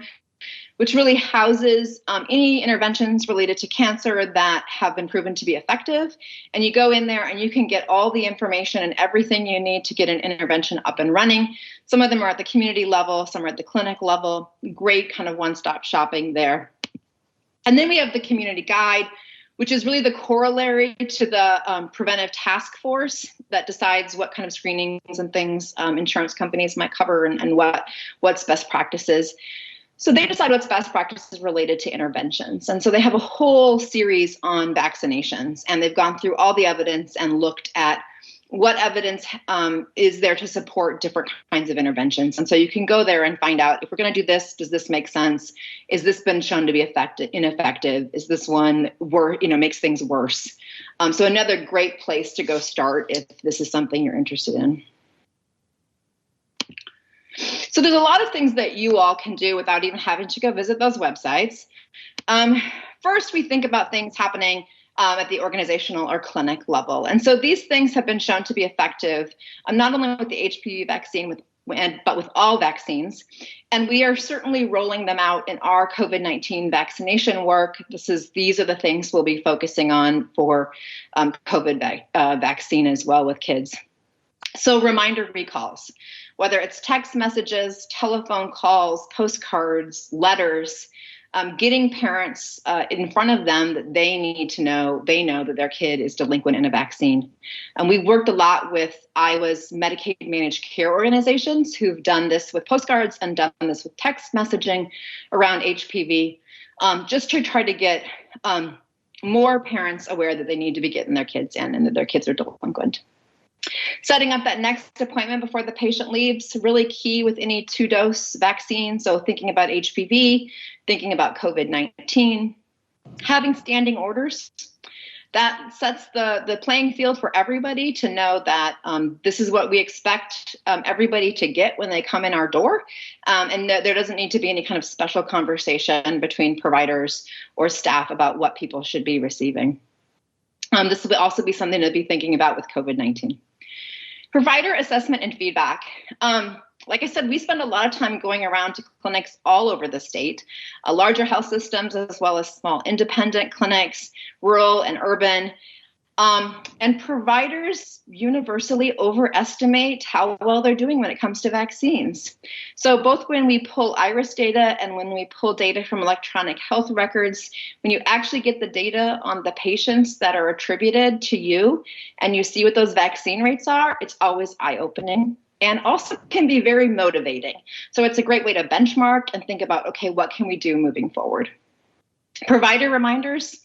which really houses any interventions related to cancer that have been proven to be effective. And you go in there and you can get all the information and everything you need to get an intervention up and running. Some of them are at the community level, some are at the clinic level. Great kind of one-stop shopping there. And then we have the community guide, which is really the corollary to the preventive task force that decides what kind of screenings and things insurance companies might cover and what's best practices. So they decide what's best practices related to interventions. And so they have a whole series on vaccinations, and they've gone through all the evidence and looked at what evidence is there to support different kinds of interventions. And so you can go there and find out, if we're going to do this, does this make sense? Is this been shown to be ineffective? Is this one makes things worse? So another great place to go start if this is something you're interested in. So there's a lot of things that you all can do without even having to go visit those websites. First, we think about things happening at the organizational or clinic level. And so these things have been shown to be effective, not only with the HPV vaccine, but with all vaccines. And we are certainly rolling them out in our COVID-19 vaccination work. These are the things we'll be focusing on for COVID vaccine as well with kids. So reminder recalls, whether it's text messages, telephone calls, postcards, letters, getting parents in front of them that they know that their kid is delinquent in a vaccine. And we've worked a lot with Iowa's Medicaid managed care organizations who've done this with postcards and done this with text messaging around HPV, just to try to get more parents aware that they need to be getting their kids in and that their kids are delinquent. Setting up that next appointment before the patient leaves, really key with any 2-dose vaccine. So thinking about HPV, thinking about COVID-19, having standing orders. That sets the playing field for everybody to know that this is what we expect everybody to get when they come in our door. And there doesn't need to be any kind of special conversation between providers or staff about what people should be receiving. This will also be something to be thinking about with COVID-19. Provider assessment and feedback. Like I said, we spend a lot of time going around to clinics all over the state, larger health systems, as well as small independent clinics, rural and urban. And providers universally overestimate how well they're doing when it comes to vaccines. So both when we pull iris data and when we pull data from electronic health records, when you actually get the data on the patients that are attributed to you and you see what those vaccine rates are, it's always eye-opening and also can be very motivating. So it's a great way to benchmark and think about, okay, what can we do moving forward? Provider reminders.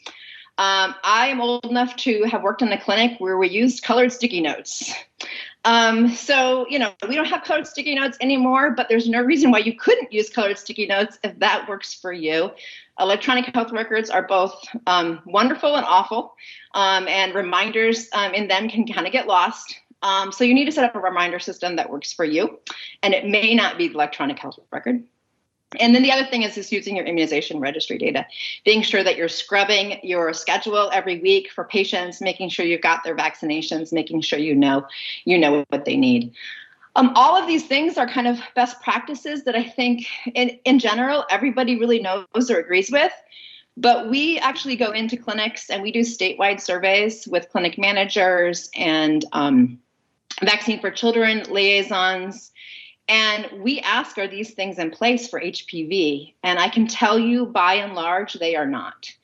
I am old enough to have worked in a clinic where we used colored sticky notes. So, we don't have colored sticky notes anymore, but there's no reason why you couldn't use colored sticky notes if that works for you. Electronic health records are both wonderful and awful, and reminders in them can kind of get lost. So you need to set up a reminder system that works for you, and it may not be the electronic health record. And then the other thing is using your immunization registry data, being sure that you're scrubbing your schedule every week for patients, making sure you've got their vaccinations, making sure you know what they need. All of these things are kind of best practices that I think in general, everybody really knows or agrees with. But we actually go into clinics and we do statewide surveys with clinic managers and Vaccine for Children liaisons. And we ask, are these things in place for HPV? And I can tell you, by and large, they are not.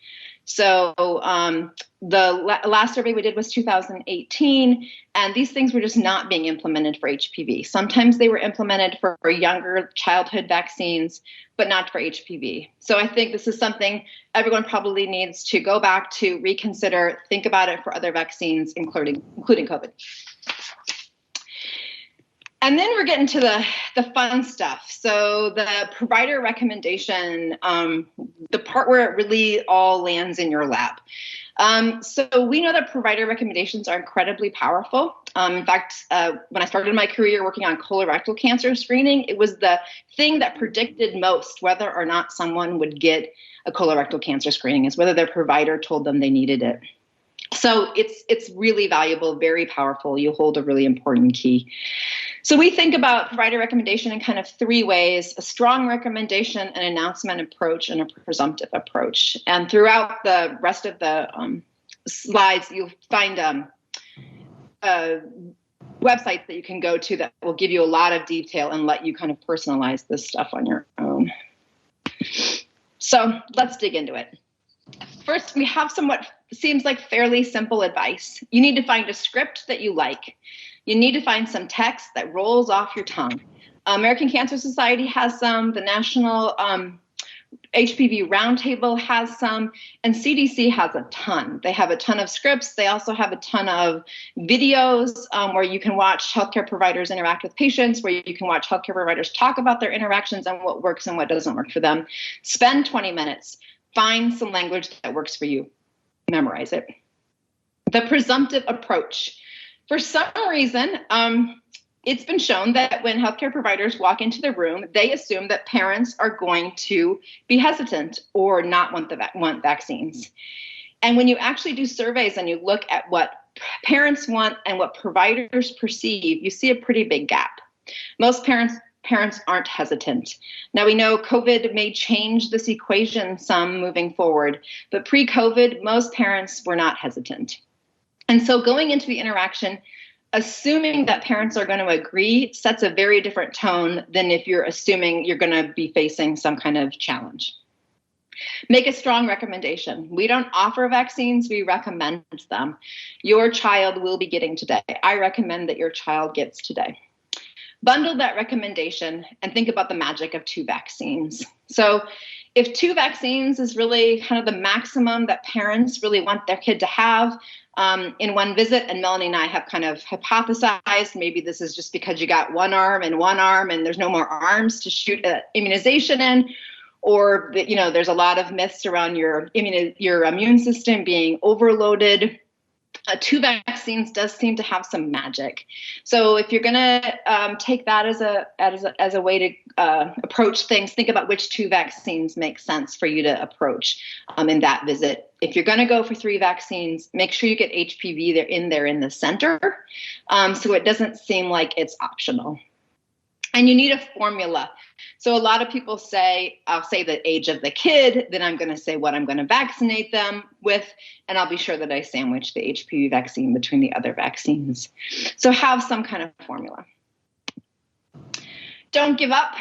So the last survey we did was 2018, and these things were just not being implemented for HPV. Sometimes they were implemented for younger childhood vaccines, but not for HPV. So I think this is something everyone probably needs to go back to, reconsider, think about it for other vaccines, including COVID. And then we're getting to the fun stuff. So the provider recommendation, the part where it really all lands in your lap. So we know that provider recommendations are incredibly powerful. In fact, when I started my career working on colorectal cancer screening, it was the thing that predicted most whether or not someone would get a colorectal cancer screening, is whether their provider told them they needed it. So it's really valuable, very powerful. You hold a really important key. So we think about provider recommendation in kind of three ways: a strong recommendation, an announcement approach, and a presumptive approach. And throughout the rest of the slides, you'll find websites that you can go to that will give you a lot of detail and let you kind of personalize this stuff on your own. So let's dig into it. First, we have somewhat seems like fairly simple advice. You need to find a script that you like. You need to find some text that rolls off your tongue. American Cancer Society has some, the National HPV Roundtable has some, and CDC has a ton. They have a ton of scripts. They also have a ton of videos where you can watch healthcare providers interact with patients, where you can watch healthcare providers talk about their interactions and what works and what doesn't work for them. Spend 20 minutes. Find some language that works for you. Memorize it. The presumptive approach. For some reason, it's been shown that when healthcare providers walk into the room, they assume that parents are going to be hesitant or not want vaccines. And when you actually do surveys and you look at what parents want and what providers perceive, you see a pretty big gap. Most parents aren't hesitant. Now, we know COVID may change this equation some moving forward, but pre-COVID, most parents were not hesitant. And so going into the interaction, assuming that parents are going to agree sets a very different tone than if you're assuming you're going to be facing some kind of challenge. Make a strong recommendation. We don't offer vaccines, we recommend them. Your child will be getting today. I recommend that your child gets today. Bundle that recommendation and think about the magic of 2 vaccines. So if 2 vaccines is really kind of the maximum that parents really want their kid to have in one visit, and Melanie and I have kind of hypothesized, maybe this is just because you got one arm and there's no more arms to shoot immunization in, or there's a lot of myths around your immune system being overloaded. 2 vaccines does seem to have some magic. So if you're going to take that as a way to approach things, think about which 2 vaccines make sense for you to approach in that visit. If you're going to go for 3 vaccines, make sure you get HPV in the center, so it doesn't seem like it's optional. And you need a formula. So a lot of people say, I'll say the age of the kid, then I'm going to say what I'm going to vaccinate them with, and I'll be sure that I sandwich the HPV vaccine between the other vaccines. So have some kind of formula. Don't give up.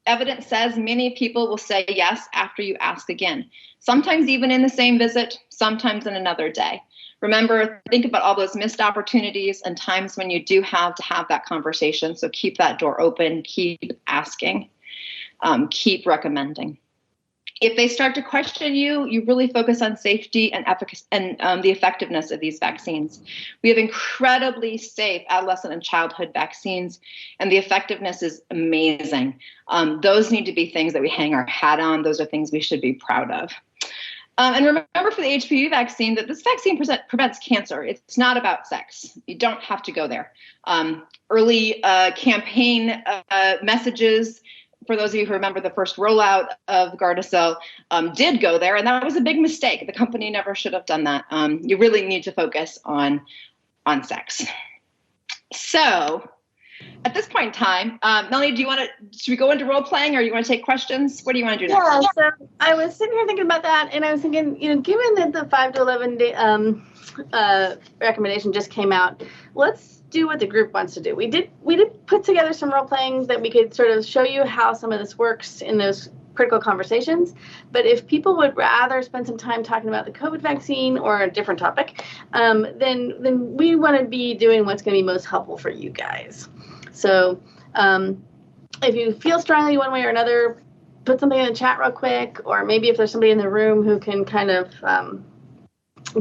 Evidence says many people will say yes after you ask again, sometimes even in the same visit, sometimes in another day. Remember, think about all those missed opportunities and times when you do have to have that conversation. So keep that door open, keep asking, keep recommending. If they start to question you, you really focus on safety and efficacy and the effectiveness of these vaccines. We have incredibly safe adolescent and childhood vaccines, and the effectiveness is amazing. Those need to be things that we hang our hat on. Those are things we should be proud of. And remember for the HPV vaccine that this vaccine prevents cancer. It's not about sex. You don't have to go there. Early campaign messages, for those of you who remember the first rollout of Gardasil, did go there, and that was a big mistake. The company never should have done that. You really need to focus on sex. So at this point in time, Melanie, should we go into role playing, or you want to take questions? What do you want to do next? Yeah, so I was sitting here thinking about that, and I was thinking, given that the 5 to 11 day recommendation just came out, let's do what the group wants to do. We did put together some role playing that we could sort of show you how some of this works in those critical conversations. But if people would rather spend some time talking about the COVID vaccine or a different topic, then we want to be doing what's going to be most helpful for you guys. So if you feel strongly one way or another, put something in the chat real quick, or maybe if there's somebody in the room who can kind of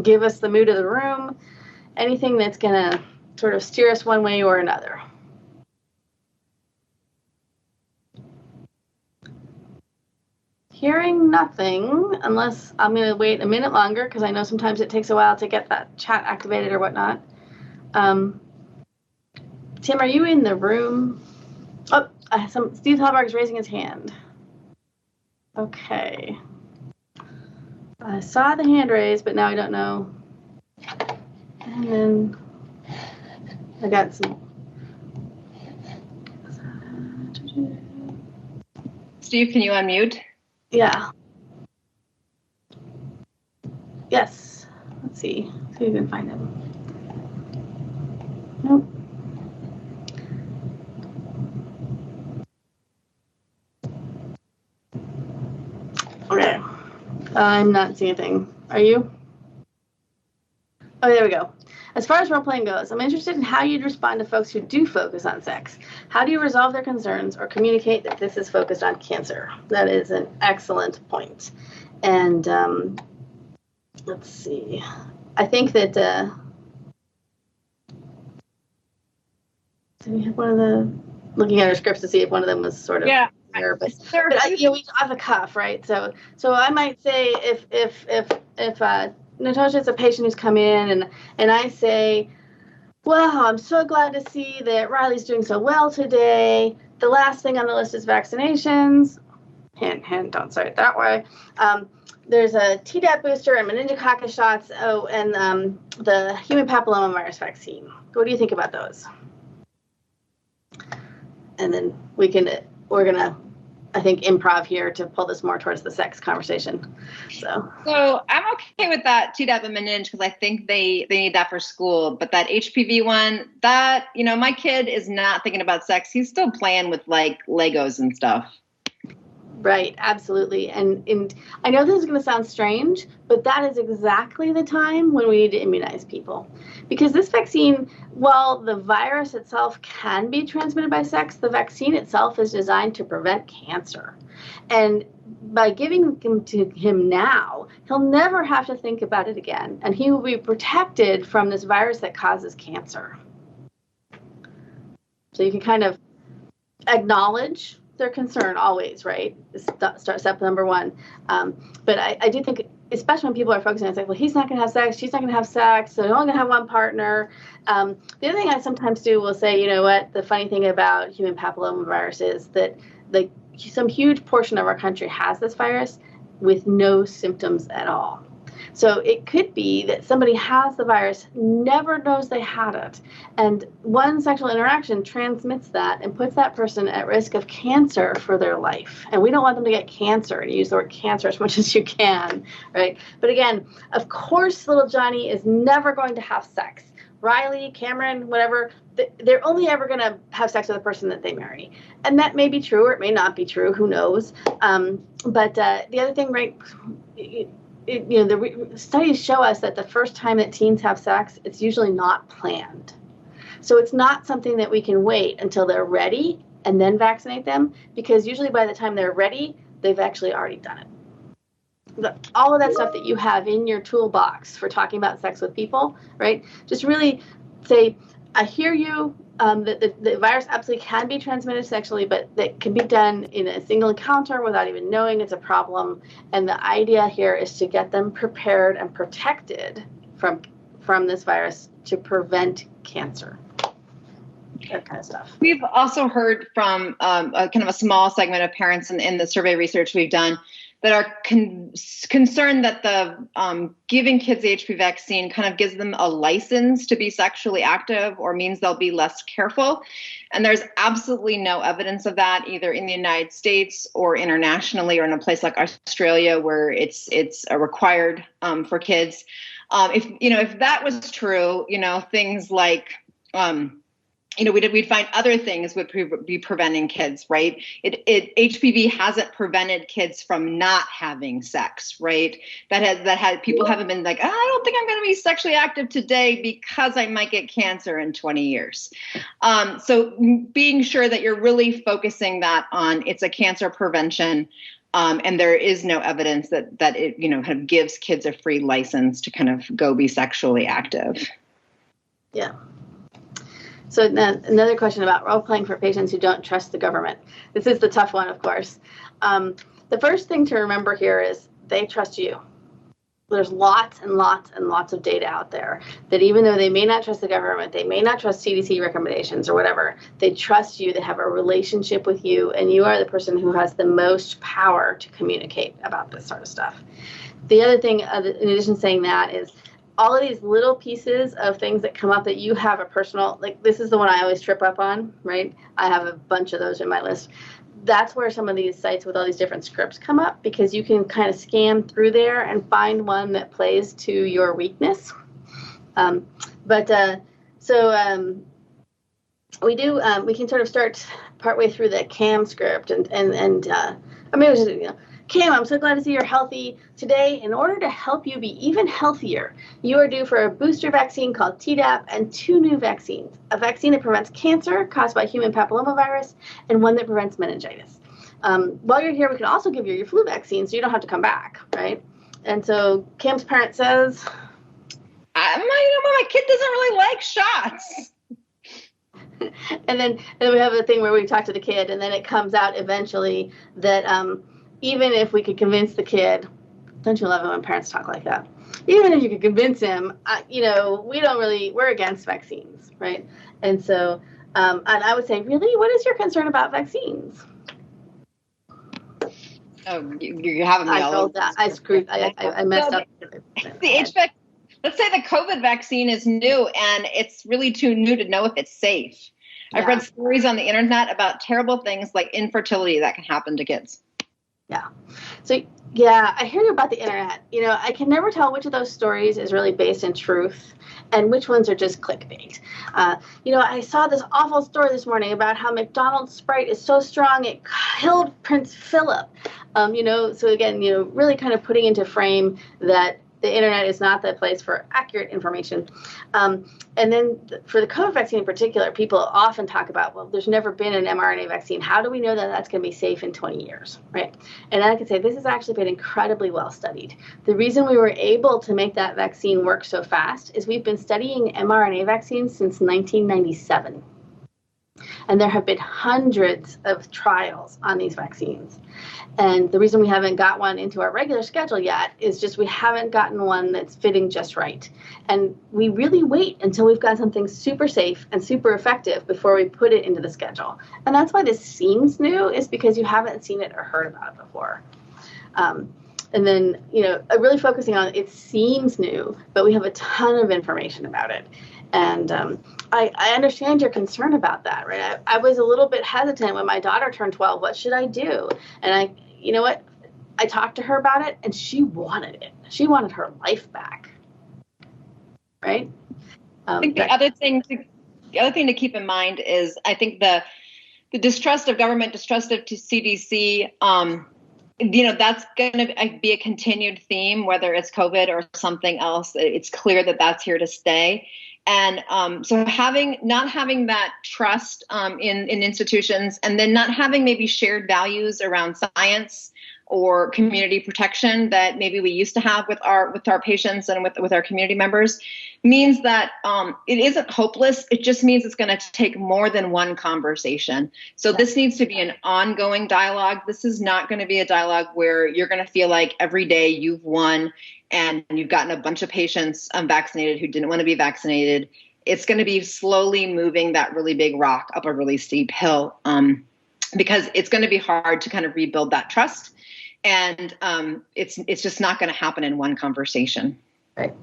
give us the mood of the room, anything that's going to sort of steer us one way or another. Hearing nothing, unless I'm going to wait a minute longer, because I know sometimes it takes a while to get that chat activated or whatnot. Tim, are you in the room? Oh, Steve Hallberg's raising his hand. Okay. I saw the hand raised, but now I don't know And then I got some. Steve, can you unmute? Yeah. Yes. Let's see. See if we can find him. Nope. Okay. I'm not seeing anything. Are you? Oh, there we go. As far as role-playing goes, I'm interested in how you'd respond to folks who do focus on sex. How do you resolve their concerns or communicate that this is focused on cancer? That is an excellent point. And let's see. I think that so we have one of the looking at our scripts to see if one of them was sort of there, but we off the cuff, right? So I might say if Natoshia is a patient who's come in and I say, well, I'm so glad to see that Riley's doing so well today. The last thing on the list is vaccinations. Hint, hint, don't say it that way. There's a Tdap booster and meningococcus shots. Oh, and the human papillomavirus vaccine. What do you think about those? And then we're gonna, I think, improv here to pull this more towards the sex conversation. So I'm okay with that Tdap and meninge because I think they need that for school. But that HPV one, that, my kid is not thinking about sex. He's still playing with like Legos and stuff. Right, absolutely. And I know this is going to sound strange, but that is exactly the time when we need to immunize people. Because this vaccine, while the virus itself can be transmitted by sex, the vaccine itself is designed to prevent cancer. And by giving them to him now, he'll never have to think about it again. And he will be protected from this virus that causes cancer. So you can kind of acknowledge their concern always, right? Step number one. But I do think, especially when people are focusing on, it's like, well, he's not going to have sex, she's not going to have sex, so they're only going to have one partner. The other thing I sometimes do will say, you know what, the funny thing about human papillomavirus is that some huge portion of our country has this virus with no symptoms at all. So it could be that somebody has the virus, never knows they had it, and one sexual interaction transmits that and puts that person at risk of cancer for their life. And we don't want them to get cancer, and use the word cancer as much as you can, right? But again, of course, little Johnny is never going to have sex. Riley, Cameron, whatever, they're only ever going to have sex with the person that they marry. And that may be true or it may not be true, who knows. But the other thing, right, the studies show us that the first time that teens have sex, it's usually not planned. So it's not something that we can wait until they're ready and then vaccinate them, because usually by the time they're ready, they've actually already done it. All of that stuff that you have in your toolbox for talking about sex with people, right? Just really say, I hear you, that the virus absolutely can be transmitted sexually, but that can be done in a single encounter without even knowing it's a problem. And the idea here is to get them prepared and protected from this virus to prevent cancer. That kind of stuff. We've also heard from a kind of a small segment of parents in the survey research we've done that are concerned that the giving kids the Hpv vaccine kind of gives them a license to be sexually active, or means they'll be less careful. And there's absolutely no evidence of that, either in the United States or internationally, or in a place like Australia where it's required for kids. If that was true, things like we'd find other things would be preventing kids, right? HPV hasn't prevented kids from not having sex, right? People haven't been like, I don't think I'm going to be sexually active today because I might get cancer in 20 years. So being sure that you're really focusing that on it's a cancer prevention, and there is no evidence that it kind of gives kids a free license to kind of go be sexually active. Yeah. So another question about role-playing for patients who don't trust the government. This is the tough one, of course. The first thing to remember here is they trust you. There's lots and lots and lots of data out there that even though they may not trust the government, they may not trust CDC recommendations or whatever, they trust you, they have a relationship with you, and you are the person who has the most power to communicate about this sort of stuff. The other thing, in addition to saying that, is all of these little pieces of things that come up that you have a personal, like this is the one I always trip up on, right? I have a bunch of those in my list. That's where some of these sites with all these different scripts come up, because you can kind of scan through there and find one that plays to your weakness. We can sort of start partway through the CAM script and I mean, it was just, Cam, I'm so glad to see you're healthy. Today, in order to help you be even healthier, you are due for a booster vaccine called Tdap and 2 new vaccines, a vaccine that prevents cancer caused by human papillomavirus and one that prevents meningitis. While you're here, we can also give you your flu vaccine so you don't have to come back, right? And so Cam's parent says, my kid doesn't really like shots. and then we have a thing where we talk to the kid, and then it comes out eventually that even if we could convince the kid, don't you love it when parents talk like that? Even if you could convince him, we're against vaccines, right? And so, and I would say, really, what is your concern about vaccines? Oh, you're having me all over. I messed up. Let's say the COVID vaccine is new and it's really too new to know if it's safe. I've read stories on the internet about terrible things like infertility that can happen to kids. Yeah. So, yeah, I hear about the internet. I can never tell which of those stories is really based in truth and which ones are just clickbait. I saw this awful story this morning about how McDonald's Sprite is so strong it killed Prince Philip. So again, really kind of putting into frame that the internet is not the place for accurate information. And then for the COVID vaccine in particular, people often talk about, well, there's never been an mRNA vaccine. How do we know that that's going to be safe in 20 years, right? And I can say this has actually been incredibly well studied. The reason we were able to make that vaccine work so fast is we've been studying mRNA vaccines since 1997. And there have been hundreds of trials on these vaccines. And the reason we haven't got one into our regular schedule yet is just we haven't gotten one that's fitting just right. And we really wait until we've got something super safe and super effective before we put it into the schedule. And that's why this seems new, is because you haven't seen it or heard about it before. And then, really focusing on it seems new, but we have a ton of information about it. And I understand your concern about that, right? I was a little bit hesitant when my daughter turned 12. What should I do? And I talked to her about it, and she wanted it. She wanted her life back, right? I think the other thing to keep in mind is I think the distrust of government, distrust of CDC. That's going to be a continued theme, whether it's COVID or something else. It's clear that that's here to stay. And so not having that trust in institutions, and then not having maybe shared values around science or community protection that maybe we used to have with our patients and with our community members, means that it isn't hopeless. It just means it's going to take more than one conversation. So this needs to be an ongoing dialogue. This is not going to be a dialogue where you're going to feel like every day you've won and you've gotten a bunch of patients vaccinated who didn't want to be vaccinated. It's going to be slowly moving that really big rock up a really steep hill, because it's going to be hard to kind of rebuild that trust. And it's just not going to happen in one conversation. Right.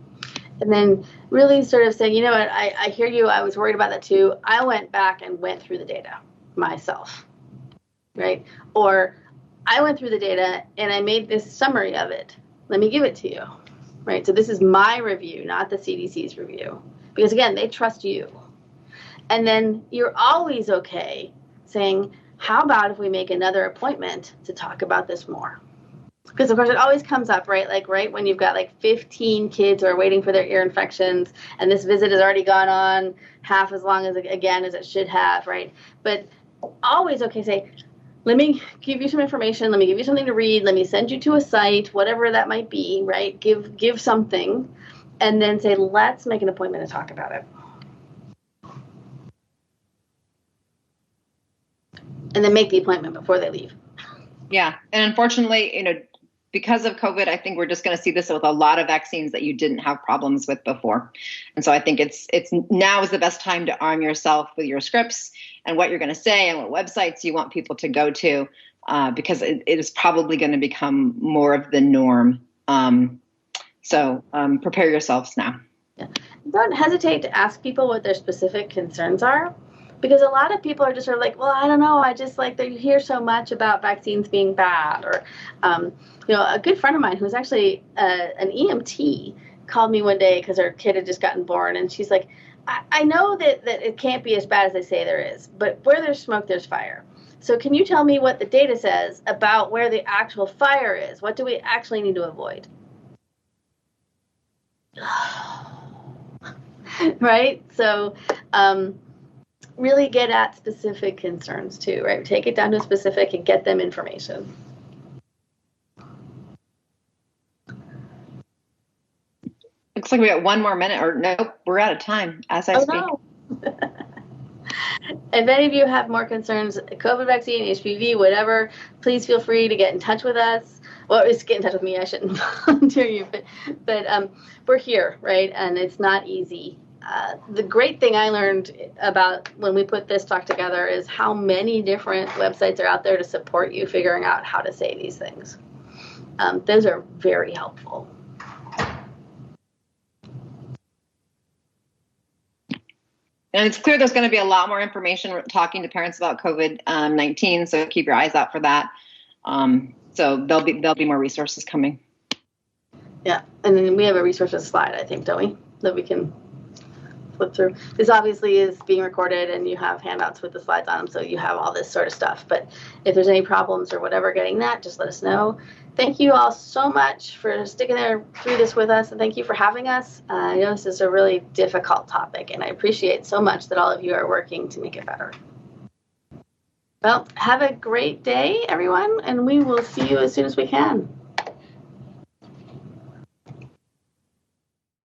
And then really sort of saying, I hear you. I was worried about that too. I went back and went through the data myself, right? Or I went through the data and I made this summary of it. Let me give it to you, right? So this is my review, not the CDC's review, because again, they trust you. And then you're always okay saying, how about if we make another appointment to talk about this more? Because, of course, it always comes up, right? Like, right when you've got like 15 kids who are waiting for their ear infections, and this visit has already gone on half as long as it should have, right? But always okay, say, let me give you some information. Let me give you something to read. Let me send you to a site, whatever that might be, right? Give something, and then say, let's make an appointment to talk about it. And then make the appointment before they leave. Yeah, and unfortunately, because of COVID, I think we're just going to see this with a lot of vaccines that you didn't have problems with before. And so I think it's now is the best time to arm yourself with your scripts and what you're going to say and what websites you want people to go to, because it is probably going to become more of the norm. So prepare yourselves now. Don't hesitate to ask people what their specific concerns are, because a lot of people are just sort of like, well, I don't know, I just like that you hear so much about vaccines being bad. Or, a good friend of mine who's actually an EMT called me one day because her kid had just gotten born, and she's like, I know that it can't be as bad as they say there is, but where there's smoke, there's fire. So can you tell me what the data says about where the actual fire is? What do we actually need to avoid? Right? So really get at specific concerns too, right? Take it down to specific and get them information. Looks like we got 1 more minute, or nope, we're out of time as I speak. No. If any of you have more concerns, COVID vaccine, HPV, whatever, please feel free to get in touch with us. Well, just get in touch with me. I shouldn't volunteer you, but we're here, right? And it's not easy. The great thing I learned about when we put this talk together is how many different websites are out there to support you figuring out how to say these things. Those are very helpful. And it's clear there's going to be a lot more information talking to parents about COVID-19, so keep your eyes out for that. So there'll be more resources coming. Yeah, and then we have a resources slide, I think, don't we? That we can flip through. This obviously is being recorded, and you have handouts with the slides on them, so you have all this sort of stuff. But if there's any problems or whatever getting that, just let us know. Thank you all so much for sticking there through this with us, and thank you for having us. I know this is a really difficult topic, and I appreciate so much that all of you are working to make it better. Well, have a great day, everyone, and we will see you as soon as we can.